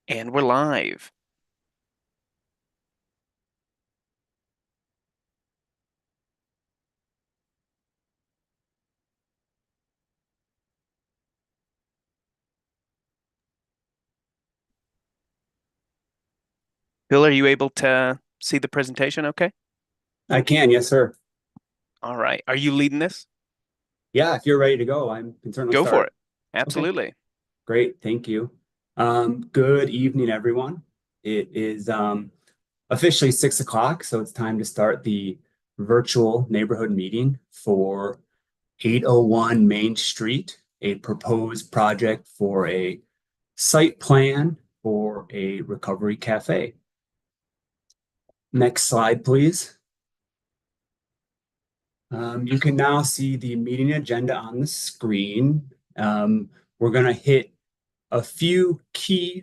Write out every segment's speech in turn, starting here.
And we're live. Bill, are you able to see the presentation okay? I can, yes, sir. All right. Are you leading this? Yeah, if you're ready to go, I can certainly Go for start. it. Okay, Absolutely. great. Thank you. Good evening, everyone. It is officially 6 o'clock, so it's time to start the virtual neighborhood meeting for 801 Main Street, a proposed project for a site plan for a recovery cafe. Next slide, please. You can now see the meeting agenda on the screen. We're going to hit a few key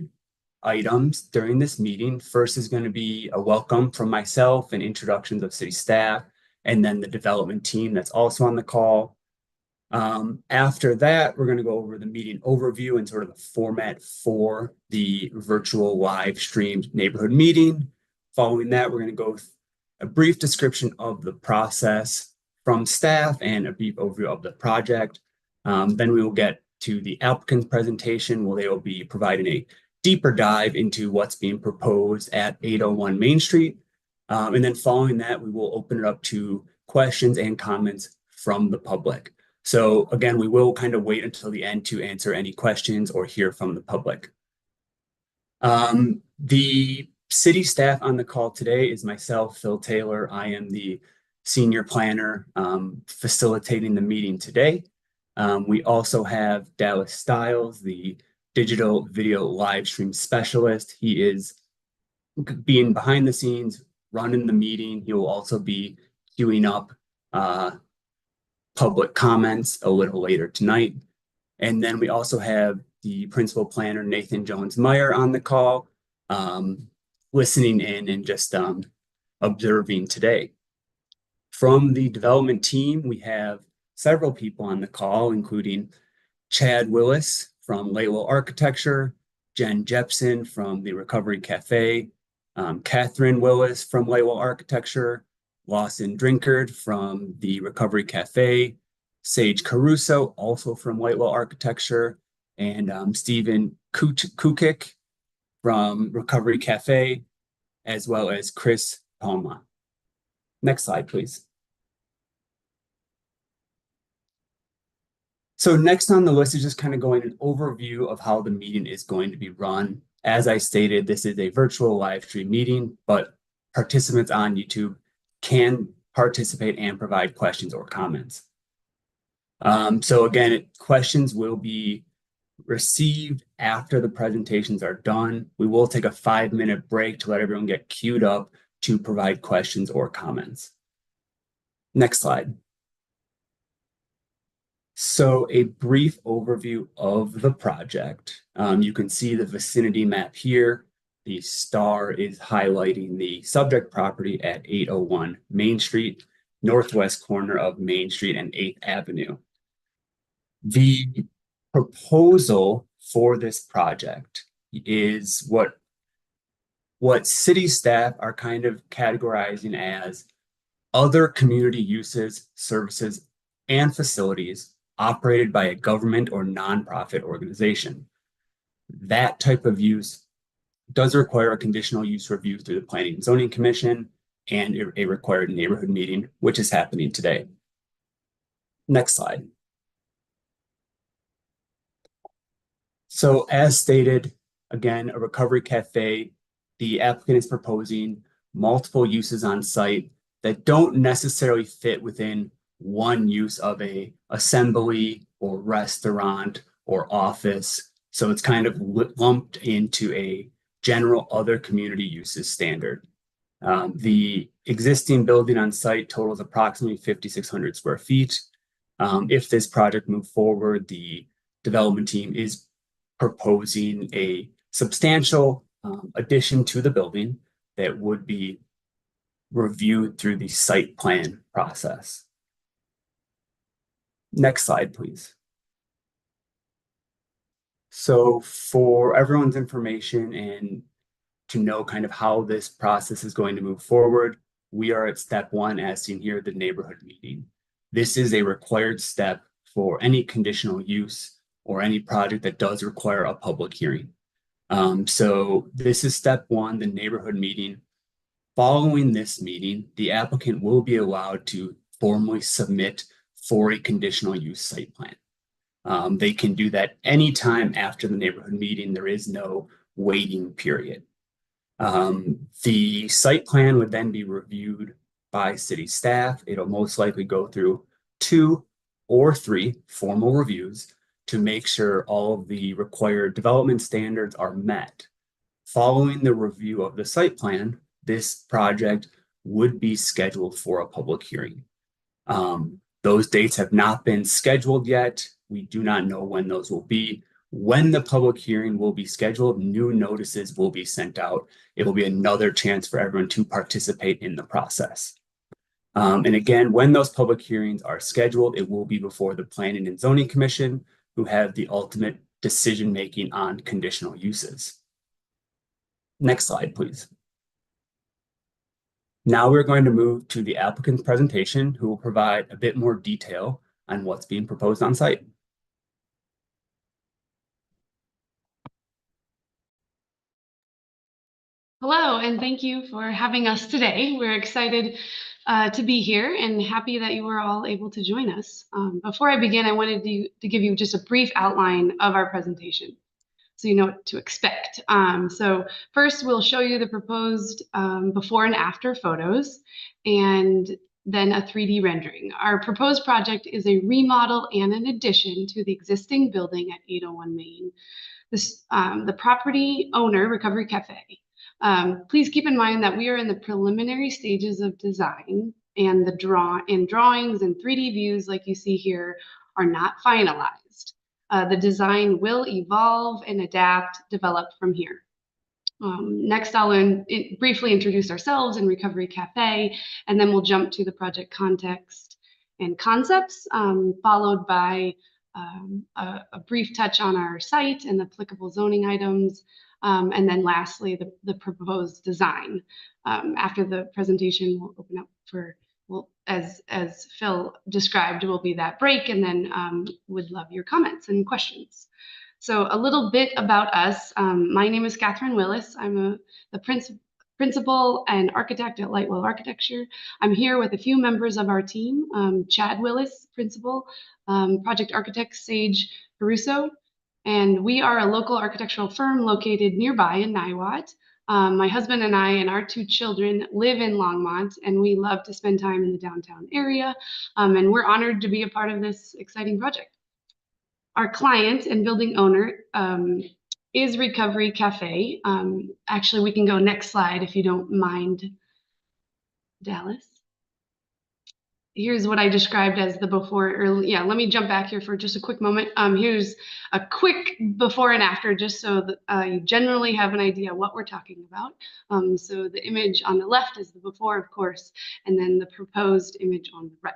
items during this meeting. First is going to be a welcome from myself and introductions of city staff, and then the development team that's also on the call. After that, we're going to go over the meeting overview and sort of the format for the virtual live streamed neighborhood meeting. Following that, we're going to go a brief description of the process from staff and a brief overview of the project. Then we will get to the applicant's presentation where they will be providing a deeper dive into what's being proposed at 801 Main Street. And then following that, we will open it up to questions and comments from the public. So again, we will kind of wait until the end to answer any questions or hear from the public. The city staff on the call today is myself, Phil Taylor. I am the senior planner facilitating the meeting today. We also have Dallas Stiles, the digital video live stream specialist. He is being behind the scenes, running the meeting. He will also be queuing up public comments a little later tonight. And then we also have the principal planner, Nathan Jones Meyer, on the call, um, listening in and just observing today. From the development team, we have several people on the call, including Chad Willis from Laylow Architecture, Jen Jepson from the Recovery Cafe, Catherine Willis from Laylow Architecture, Lawson Drinkard from the Recovery Cafe, Sage Caruso, also from Laylow Architecture, and Stephen Kukik from Recovery Cafe, as well as Chris Palma. Next slide, please. So next on the list is just kind of going an overview of how the meeting is going to be run. As I stated, this is a virtual live stream meeting, but participants on YouTube can participate and provide questions or comments. So again, questions will be received after the presentations are done. We will take a 5-minute break to let everyone get queued up to provide questions or comments. Next slide. So a brief overview of the project. You can see the vicinity map here. The star is highlighting the subject property at 801 Main Street, northwest corner of Main Street and 8th Avenue. The proposal for this project is what city staff are kind of categorizing as other community uses, services, and facilities operated by a government or nonprofit organization. That type of use does require a conditional use review through the Planning and Zoning Commission and a required neighborhood meeting, which is happening today. Next slide. So as stated, again, a recovery cafe, the applicant is proposing multiple uses on site that don't necessarily fit within one use of a assembly or restaurant or office. So it's kind of lumped into a general other community uses standard. The existing building on site totals approximately 5,600 square feet. If this project moves forward, the development team is proposing a substantial addition to the building that would be reviewed through the site plan process. Next slide, please. So for everyone's information and to know kind of how this process is going to move forward, we are at step one, as seen here, the neighborhood meeting. This is a required step for any conditional use or any project that does require a public hearing. So this is step one, the neighborhood meeting. Following this meeting, the applicant will be allowed to formally submit for a conditional use site plan. They can do that anytime after the neighborhood meeting. There is no waiting period. The site plan would then be reviewed by city staff. It'll most likely go through 2 or 3 formal reviews to make sure all of the required development standards are met. Following the review of the site plan, this project would be scheduled for a public hearing. Those dates have not been scheduled yet. We do not know when those will be. When the public hearing will be scheduled, new notices will be sent out. It will be another chance for everyone to participate in the process. And again, when those public hearings are scheduled, it will be before the Planning and Zoning Commission, who have the ultimate decision-making on conditional uses. Next slide, please. Now we're going to move to the applicant's presentation, who will provide a bit more detail on what's being proposed on site. Hello, and thank you for having us today. We're excited to be here and happy that you were all able to join us. Before I begin, I wanted to give you just a brief outline of our presentation so you know what to expect. So first, we'll show you the proposed before and after photos and then a 3D rendering. Our proposed project is a remodel and an addition to the existing building at 801 Main. The property owner, Recovery Cafe. Please keep in mind that we are in the preliminary stages of design and the drawings and 3D views like you see here are not finalized. The design will evolve and develop from here. Next, I'll briefly introduce ourselves and Recovery Cafe, and then we'll jump to the project context and concepts, followed by a brief touch on our site and the applicable zoning items, and then lastly, the proposed design. After the presentation, we'll open up for, as Phil described, will be that break, and then would love your comments and questions. So a little bit about us. My name is Catherine Willis. I'm the principal and architect at Lightwell Architecture. I'm here with a few members of our team, Chad Willis, principal, project architect Sage Caruso, and we are a local architectural firm located nearby in Niwot. My husband and I and our 2 children live in Longmont, and we love to spend time in the downtown area, and we're honored to be a part of this exciting project. Our client and building owner is Recovery Cafe. Actually, we can go next slide if you don't mind, Dallas. Here's what I described as the before, or yeah, let me jump back here for just a quick moment. Here's a quick before and after, just so that you generally have an idea what we're talking about. So the image on the left is the before, of course, and then the proposed image on the right.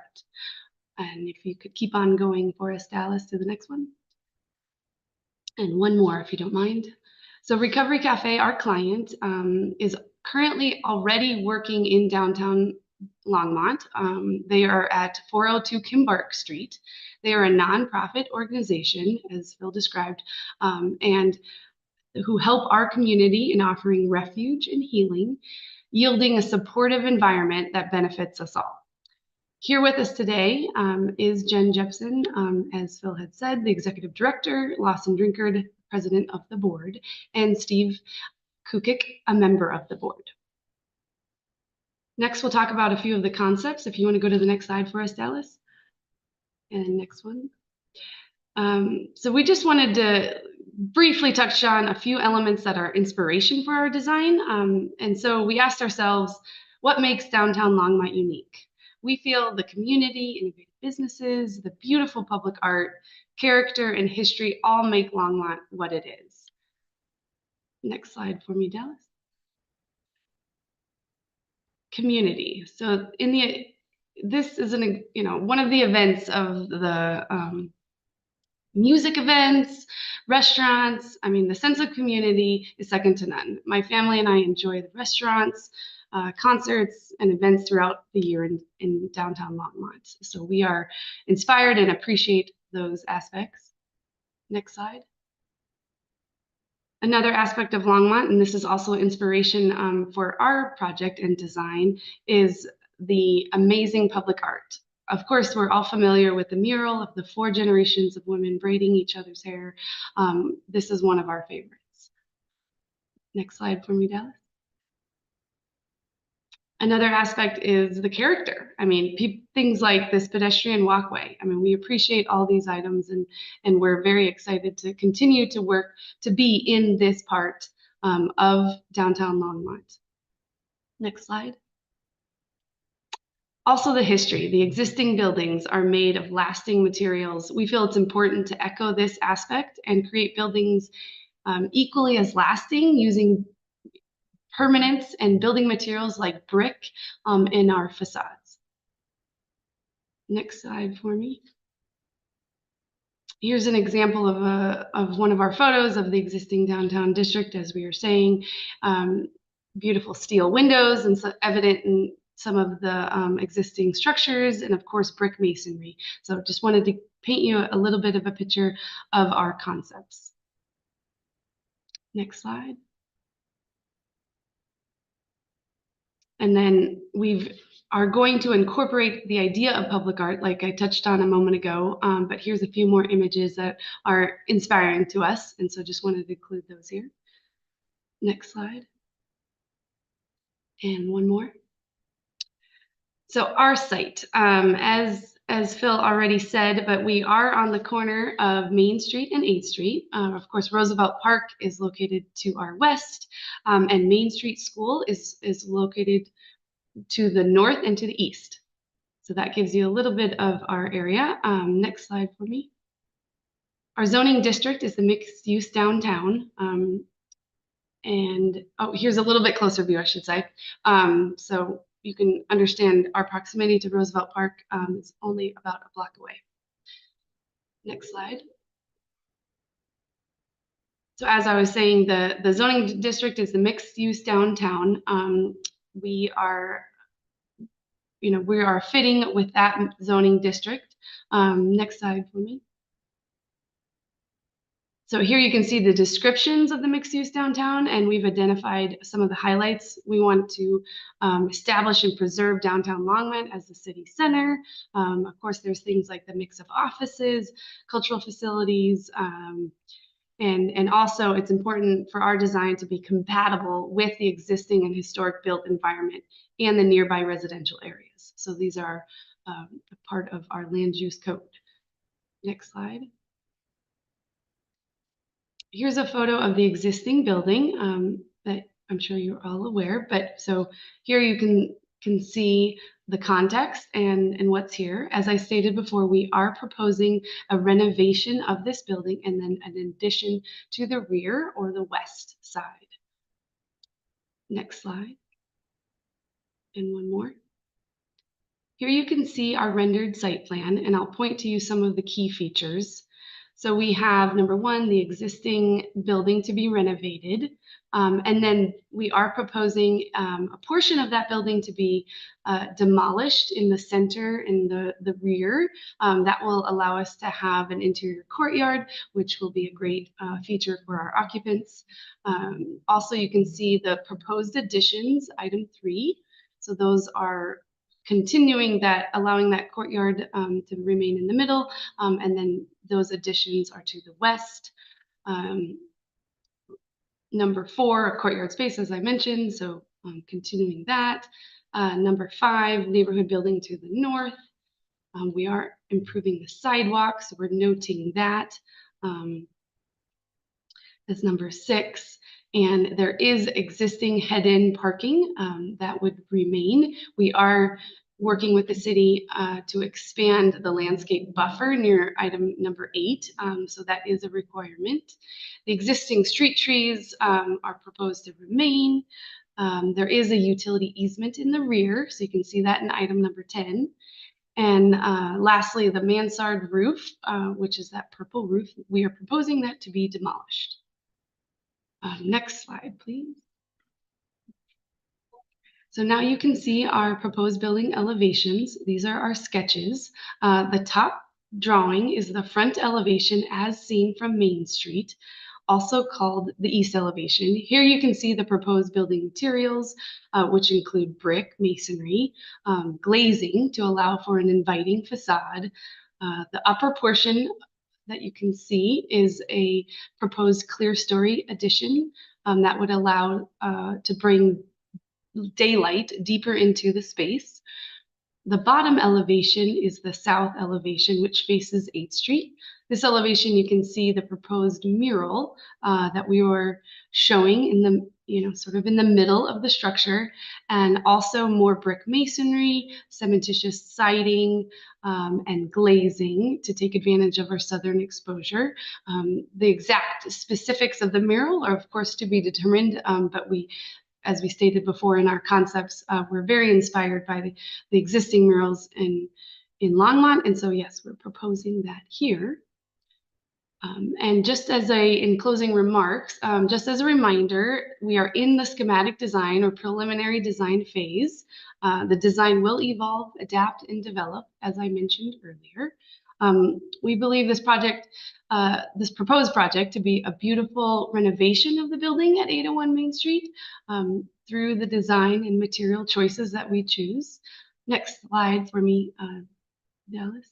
And if you could keep on going for us, Dallas, to the next one. And one more, if you don't mind. So Recovery Cafe, our client, is currently already working in downtown Longmont. They are at 402 Kimbark Street. They are a nonprofit organization, as Phil described, and who help our community in offering refuge and healing, yielding a supportive environment that benefits us all. Here with us today is Jen Jepson, as Phil had said, the executive director, Lawson Drinkard, president of the board, and Steve Kukic, a member of the board. Next, we'll talk about a few of the concepts. If you want to go to the next slide for us, Dallas. And next one. So we just wanted to briefly touch on a few elements that are inspiration for our design. And so we asked ourselves, what makes downtown Longmont unique? We feel the community, innovative businesses, the beautiful public art, character, and history all make Longmont what it is. Next slide for me, Dallas. Community. So this is one of the events of the music events, Restaurants, I mean, the sense of community is second to none. My family and I enjoy the restaurants, concerts, and events throughout the year in downtown Longmont. So we are inspired and appreciate those aspects. Next slide. Another aspect of Longmont, and this is also inspiration for our project and design, is the amazing public art. Of course, we're all familiar with the mural of the 4 generations of women braiding each other's hair. This is one of our favorites. Next slide for me, Dallas. Another aspect is the character. I mean, things like this pedestrian walkway. I mean, we appreciate all these items, and we're very excited to continue to work to be in this part of downtown Longmont. Next slide. Also, the history. The existing buildings are made of lasting materials. We feel it's important to echo this aspect and create buildings equally as lasting using permanence and building materials like brick in our facades. Next slide for me. Here's an example of one of our photos of the existing downtown district, as we were saying. Beautiful steel windows and so evident in some of the existing structures, and of course brick masonry. So just wanted to paint you a little bit of a picture of our concepts. Next slide. And then we are going to incorporate the idea of public art, like I touched on a moment ago, but here's a few more images that are inspiring to us, and so just wanted to include those here. Next slide. And one more. So our site, as Phil already said, but we are on the corner of Main Street and 8th Street. Of course, Roosevelt Park is located to our west, and Main Street School is located to the north and to the east. So that gives you a little bit of our area. Next slide for me. Our zoning district is the mixed use downtown. And oh, here's a little bit closer view, I should say. So you can understand our proximity to Roosevelt Park is only about a block away. Next slide. So as I was saying, the zoning district is the mixed use downtown. We are fitting with that zoning district. Next slide for me. So here you can see the descriptions of the mixed use downtown, and we've identified some of the highlights. We want to establish and preserve downtown Longmont as the city center. Of course, there's things like the mix of offices, cultural facilities, and also it's important for our design to be compatible with the existing and historic built environment and the nearby residential areas. So these are a part of our land use code. Next slide. Here's a photo of the existing building that I'm sure you're all aware, but so here you can see the context and what's here. As I stated before, we are proposing a renovation of this building and then an addition to the rear or the west side. Next slide. And one more. Here you can see our rendered site plan, and I'll point to you some of the key features. So we have, number one, the existing building to be renovated. And then we are proposing a portion of that building to be demolished in the center and the rear. That will allow us to have an interior courtyard, which will be a great feature for our occupants. Also, you can see the proposed additions, item 3. So those are continuing that, allowing that courtyard to remain in the middle, and then those additions are to the west. Number 4, a courtyard space, as I mentioned, so continuing that. Number 5, neighborhood building to the north. We are improving the sidewalks, so we're noting that. That's number 6. And there is existing head-in parking that would remain. We are working with the city to expand the landscape buffer near item number 8. So that is a requirement. The existing street trees are proposed to remain. There is a utility easement in the rear, so you can see that in item number 10. And lastly, the mansard roof, which is that purple roof, we are proposing that to be demolished. Next slide, please. So now you can see our proposed building elevations. These are our sketches. The top drawing is the front elevation as seen from Main Street, also called the east elevation. Here you can see the proposed building materials, which include brick, masonry, glazing to allow for an inviting facade. The upper portion that you can see is a proposed clear story addition that would allow to bring daylight deeper into the space. The bottom elevation is the south elevation, which faces 8th Street. This elevation, you can see the proposed mural that we were showing in the, sort of in the middle of the structure, and also more brick masonry, cementitious siding, and glazing to take advantage of our southern exposure. The exact specifics of the mural are, of course, to be determined, but as we stated before in our concepts, we're very inspired by the existing murals in Longmont. And so, yes, we're proposing that here. And just as in closing remarks, just as a reminder, we are in the schematic design or preliminary design phase. The design will evolve, adapt, and develop, as I mentioned earlier. We believe this proposed project to be a beautiful renovation of the building at 801 Main Street through the design and material choices that we choose. Next slide for me, Dallas.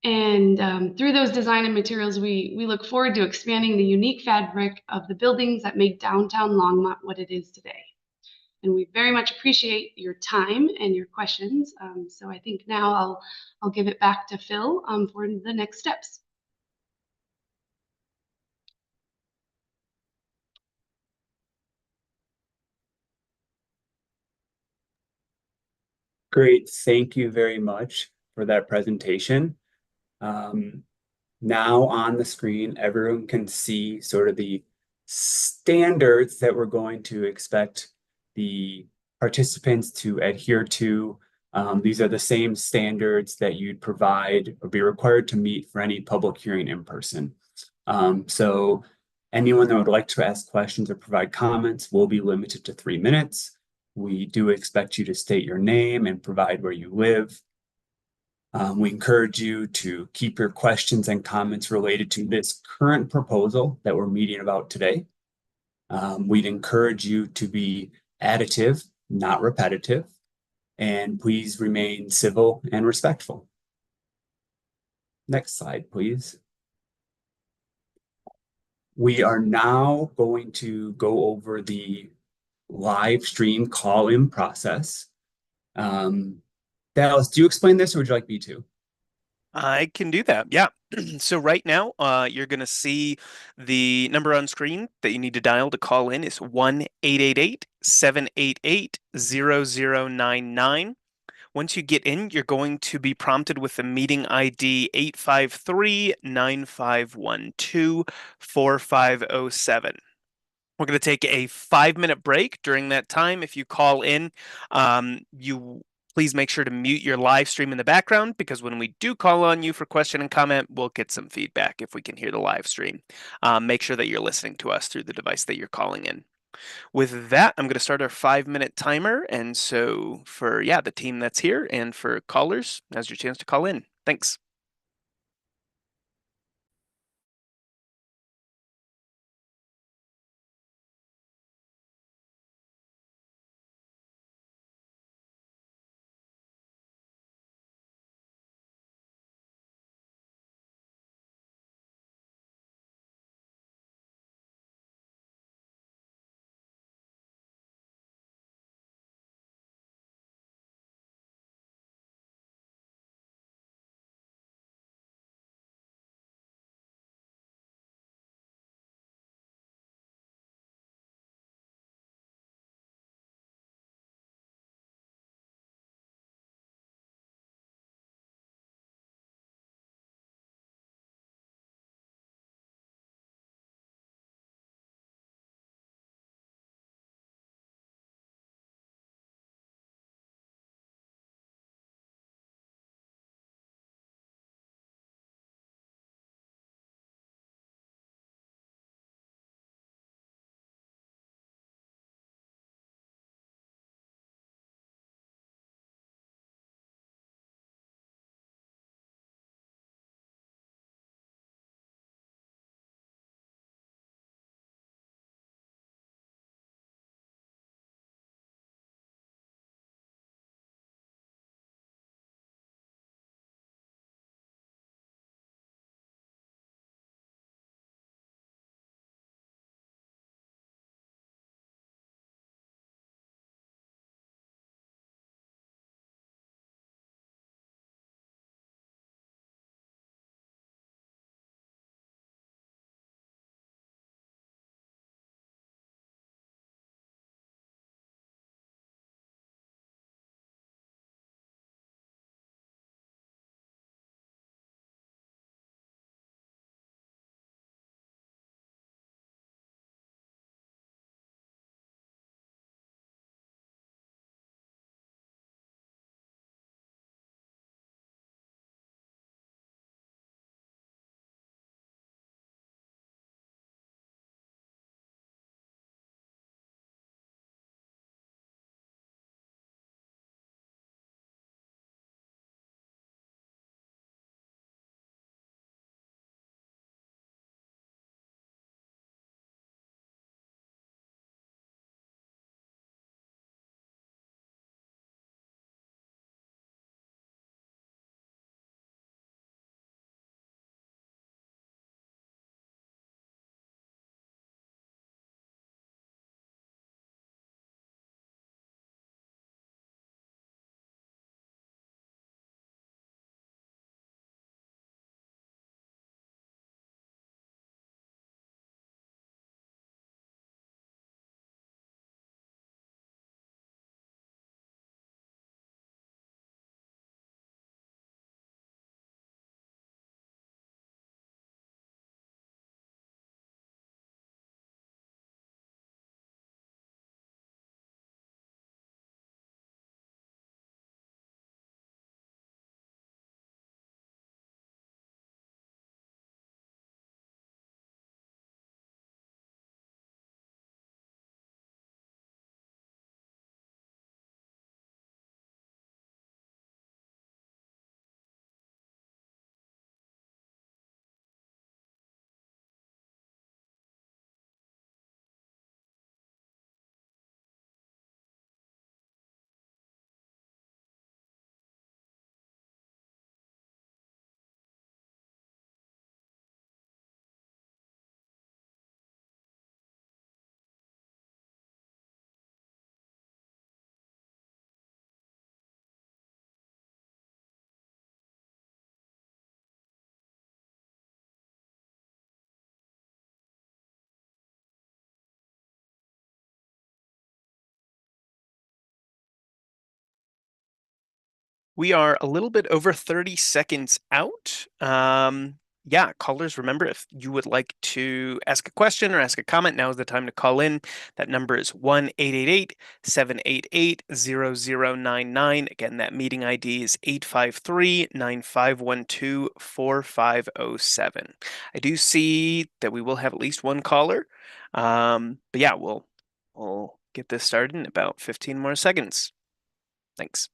And through those design and materials, we look forward to expanding the unique fabric of the buildings that make downtown Longmont what it is today. And we very much appreciate your time and your questions. So I think now I'll give it back to Phil for the next steps. Great, thank you very much for that presentation. Now on the screen, everyone can see sort of the standards that we're going to expect the participants to adhere to. These are the same standards that you'd provide or be required to meet for any public hearing in person. So anyone that would like to ask questions or provide comments will be limited to 3 minutes. We do expect you to state your name and provide where you live. We encourage you to keep your questions and comments related to this current proposal that we're meeting about today. We'd encourage you to be additive, not repetitive, and please remain civil and respectful. Next slide, please. We are now going to go over the live stream call-in process. Dallas, do you explain this or would you like me to? I can do that. Yeah. So right now, you're going to see the number on screen that you need to dial to call in is 1-888-788-0099. Once you get in, you're going to be prompted with the meeting ID 853-9512-4507. We're going to take a 5-minute break. During that time, if you call in, you please make sure to mute your live stream in the background, because when we do call on you for question and comment, we'll get some feedback if we can hear the live stream. Make sure that you're listening to us through the device that you're calling in. With that, I'm going to start our 5-minute timer. And so for, the team that's here and for callers, now's your chance to call in. Thanks. We are a little bit over 30 seconds out. Yeah, callers, remember if you would like to ask a question or ask a comment, now is the time to call in. That number is 1-888-788-0099. Again, that meeting ID is 853-9512-4507. I do see that we will have at least one caller. But yeah, we'll get this started in about 15 more seconds. Thanks.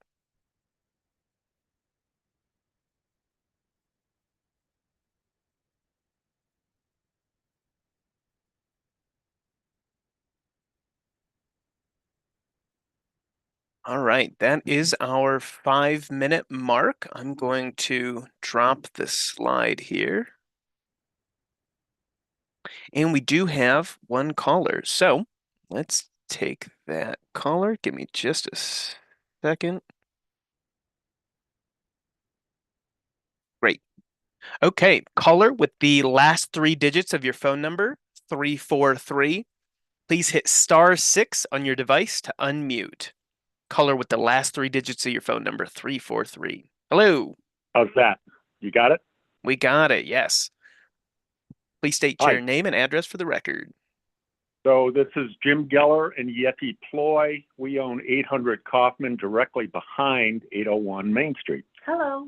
All right, that is our 5-minute mark. I'm going to drop the slide here. And we do have one caller. So let's take that caller. Give me just a second. Great. Okay, caller with the last 3 digits of your phone number, 343. Please hit *6 on your device to unmute. Caller with the last 3 digits of your phone number, 343. Hello. How's that? You got it? We got it, yes. Please state Hi. your name and address for the record. So this is Jim Geller and Yeti Ploy. We own 800 Kaufman directly behind 801 Main Street. Hello.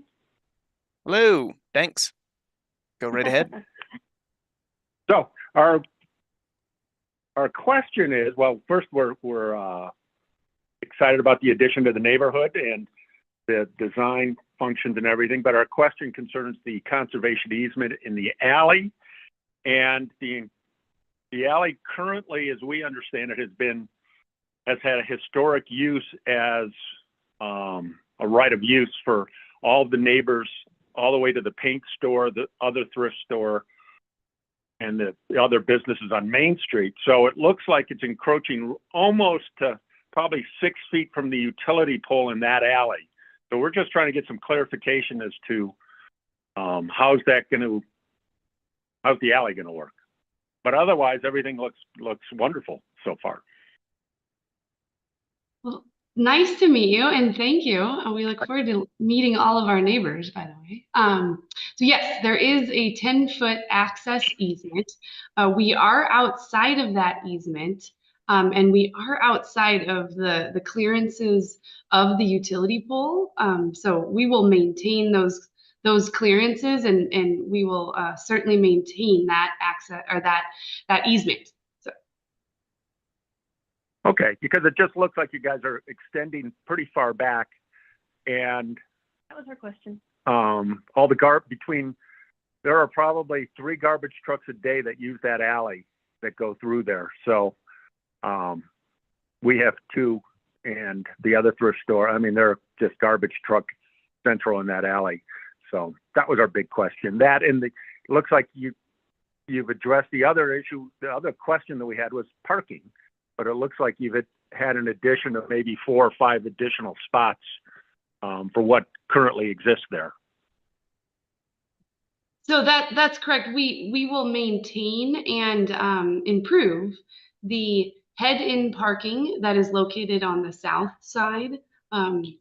Hello, thanks. Go right ahead. So our question is, well, first we're excited about the addition to the neighborhood and the design functions and everything, but our question concerns the conservation easement in the alley. And the alley currently, as we understand it, has had a historic use as a right of use for all the neighbors, all the way to the paint store, the other thrift store, and the other businesses on Main Street. So it looks like it's encroaching almost to probably 6 feet from the utility pole in that alley. So we're just trying to get some clarification as to how's the alley going to work. But otherwise, everything looks wonderful so far. Well, nice to meet you and thank you. We look forward to meeting all of our neighbors, by the way. So yes, there is a 10-foot access easement. We are outside of that easement, and we are outside of the clearances of the utility pole. So we will maintain those clearances, and we will certainly maintain that access or that easement. Okay, because it just looks like you guys are extending pretty far back, and That was her question. all the there are probably 3 garbage trucks a day that use that alley that go through there. So we have 2, and the other thrift store, I mean, they're just garbage truck central in that alley. So that was our big question. That, and it looks like you've addressed the other issue. The other question that we had was parking, but it looks like you've had an addition of maybe 4 or 5 additional spots for what currently exists there. So that's correct. We will maintain and improve the head-in parking that is located on the south side.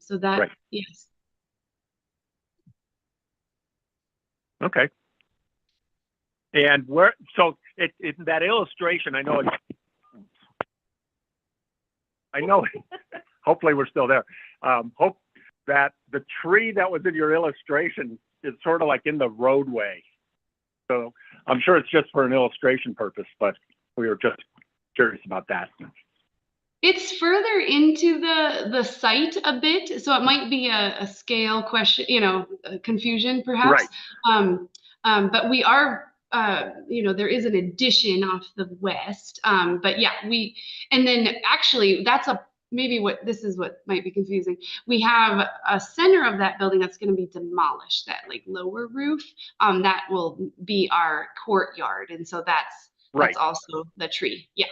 So that, Right. Yes. Okay. And so that illustration, I know hopefully we're still there. Hope that the tree that was in your illustration is sort of like in the roadway. So I'm sure it's just for an illustration purpose, but we were just curious about that. It's further into the site a bit, so it might be a scale question, a confusion perhaps. Right. But we are, there is an addition off the west. But yeah, and then actually this is what might be confusing. We have a center of that building that's going to be demolished, that like lower roof. That will be our courtyard, and so that's Right. also the tree. Yeah.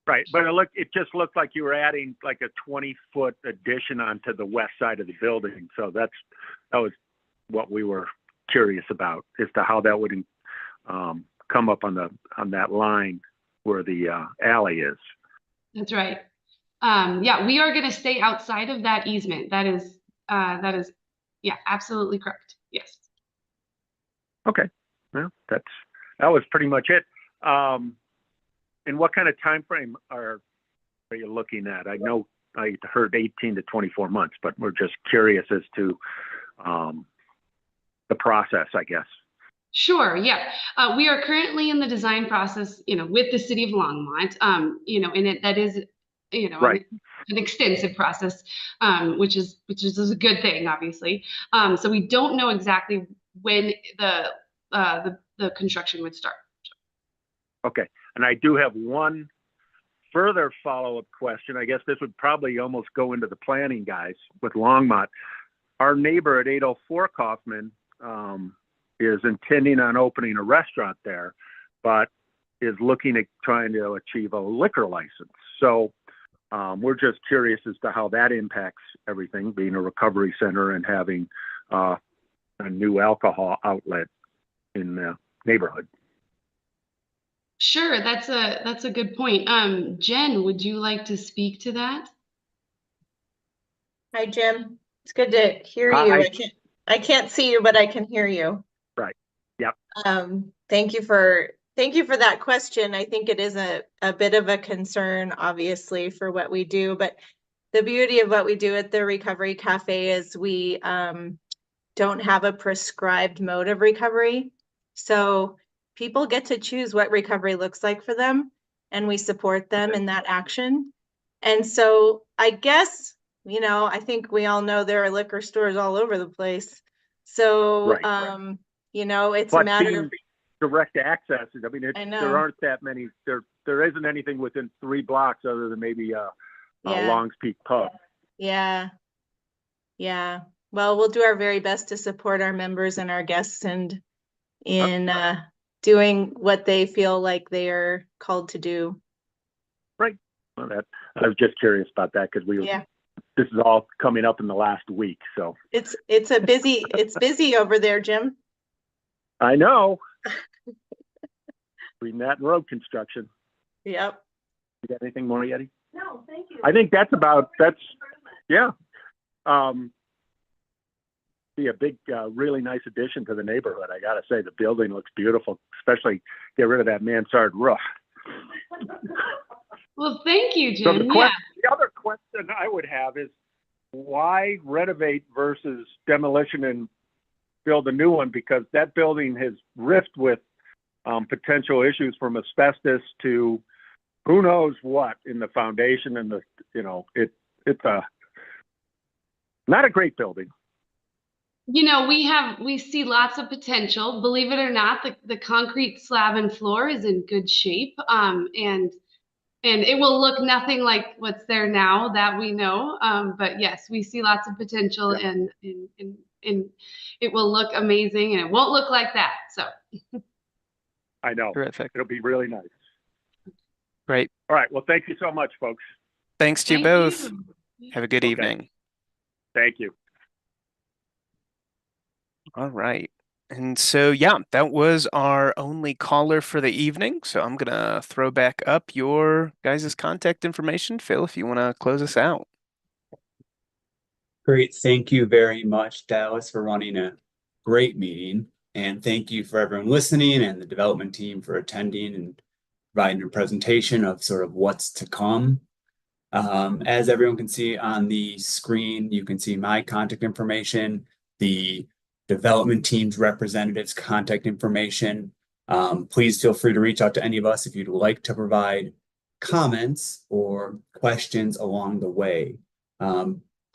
Right, but it just looked like you were adding like a 20-foot addition onto the west side of the building. So that was what we were curious about, as to how that would come up on that line where the alley is. That's right. Yeah, we are going to stay outside of that easement. That is that is, yeah, absolutely correct. Yes. Okay. Well, that was pretty much it. And what kind of time frame are you looking at? I know I heard 18 to 24 months, but we're just curious as to the process, I guess. Sure. Yeah. We are currently in the design process, with the city of Longmont, and that is, Right. an extensive process, which is a good thing, obviously. So we don't know exactly when the construction would start. Okay. And I do have one further follow-up question. I guess this would probably almost go into the planning guys with Longmont. Our neighbor at 804 Kaufman is intending on opening a restaurant there, but is looking at trying to achieve a liquor license. So we're just curious as to how that impacts everything, being a recovery center and having a new alcohol outlet in the neighborhood. Sure, that's a good point. Jen, would you like to speak to that? Hi, Jim. It's good to hear Hi. you. I can't see you, but I can hear you. Right. Yep. Thank you for that question. I think it is a bit of a concern, obviously, for what we do, but the beauty of what we do at the Recovery Cafe is we don't have a prescribed mode of recovery. So people get to choose what recovery looks like for them, and we support them in that action. And so I guess, I think we all know there are liquor stores all over the place. So, Right. It's But a matter of direct access. I mean, I know. there aren't that many. There isn't anything within 3 blocks other than maybe Yeah. Long's Peak Pub. Yeah. Yeah. Well, we'll do our very best to support our members and our guests and in doing what they feel like they are called to do. Right. Well, I was just curious about that because Yeah. this is all coming up in the last week. So It's busy over there, Jim. I know. Between that and road construction. Yep. You got anything more, Yeti? No, thank you. I think that's yeah. Be a big, really nice addition to the neighborhood. I gotta say, the building looks beautiful, especially get rid of that mansard roof. Well, thank you, So Jen. the other question I would have is why renovate versus demolition and build a new one? Because that building has risked with potential issues from asbestos to who knows what in the foundation and it's not a great building. We see lots of potential. Believe it or not, the concrete slab and floor is in good shape. And it will look nothing like what's there now that we know. But yes, we see lots of potential and it will look amazing and it won't look like that. So I know. Terrific. It'll be really nice. Great. All right. Well, thank you so much, folks. Thanks to you thank both. you. Have a good Okay. evening. Thank you. All right. And so, yeah, that was our only caller for the evening. So I'm going to throw back up your guys' contact information. Phil, if you want to close us out. Great. Thank you very much, Dallas, for running a great meeting. And thank you for everyone listening and the development team for attending and providing a presentation of sort of what's to come. As everyone can see on the screen, you can see my contact information, the development team's representatives' contact information. Please feel free to reach out to any of us if you'd like to provide comments or questions along the way.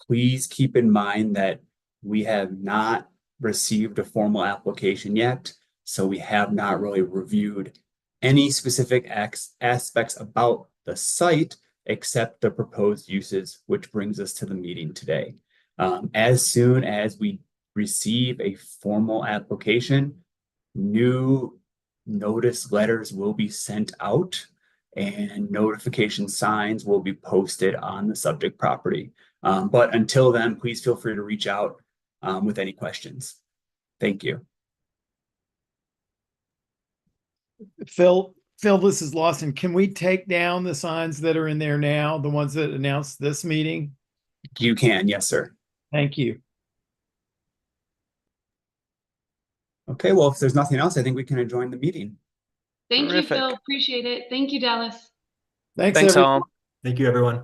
Please keep in mind that we have not received a formal application yet, so we have not really reviewed any specific aspects about the site except the proposed uses, which brings us to the meeting today. As soon as we receive a formal application, new notice letters will be sent out and notification signs will be posted on the subject property. But until then, please feel free to reach out with any questions. Thank you. Phil, this is Lawson. Can we take down the signs that are in there now, the ones that announced this meeting? You can, yes, sir. Thank you. Okay, well, if there's nothing else, I think we can adjourn the meeting. Thank you, Terrific. Phil. Appreciate it. Thank you, Dallas. Thanks, Thanks everyone. all. Thank you, everyone.